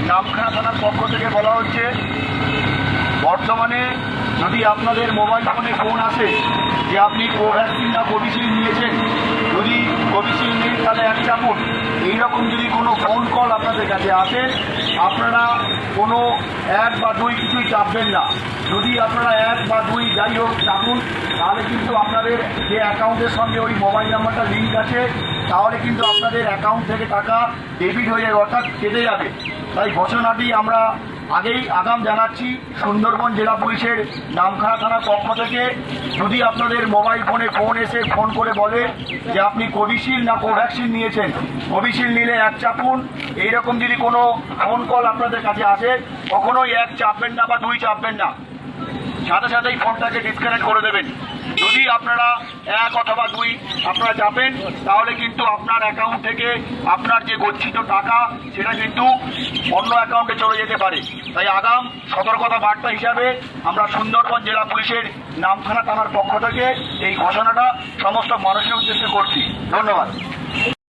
নামখানা থানার পক্ষ থেকে বলা হচ্ছে, বর্তমানে যদি আপনাদের মোবাইল ফোনে ফোন আসে যে আপনি কোভ্যাক্সিন না কোভিশিল্ড নিয়েছেন, যদি কোভিশিল্ড নেই তাহলে এক চাপুন, এইরকম যদি কোনো ফোন কল আপনাদের কাছে আসে, আপনারা কোনো 1 বা 2 কিছুই চাপবেন না। যদি আপনারা 1 বা 2 যাই হোক চাপুন, তাহলে কিন্তু আপনাদের যে অ্যাকাউন্টের সঙ্গে ওই মোবাইল নাম্বারটা লিঙ্ক আছে, তাহলে কিন্তু আপনাদের অ্যাকাউন্ট থেকে টাকা ডেবিট হয়ে যাবে, অর্থাৎ কেটে যাবে। তাই ঘোষণাটি আমরা আগেই আগাম জানাচ্ছি সুন্দরবন জেলা পুলিশের নামখানা থানার পক্ষ থেকে। যদি আপনাদের মোবাইল ফোনে ফোন এসে ফোন করে বলে যে আপনি কোভিশিল্ড না কোভ্যাক্সিন নিয়েছেন, কোভিশিল্ড নিলে 1 চাপুন, এইরকম যদি কোনো ফোন কল আপনাদের কাছে আসে, কখনোই 1 চাপবেন না বা 2 চাপবেন না, সাথে সাথেই ফোনটাকে ডিসকানেক্ট করে দেবেন। যদি আপনারা 1 অথবা 2 আপনারা চাপেন, তাহলে কিন্তু আপনার অ্যাকাউন্ট থেকে আপনার যে গচ্ছিত টাকা সেটা কিন্তু অন্য অ্যাকাউন্টে চলে যেতে পারে। তাই আগাম সতর্কতা বার্তা হিসাবে আমরা সুন্দরবন জেলা পুলিশের নামখানা থানার পক্ষ থেকে এই ঘোষণাটা সমস্ত মানুষের উদ্দেশ্যে করছি। ধন্যবাদ।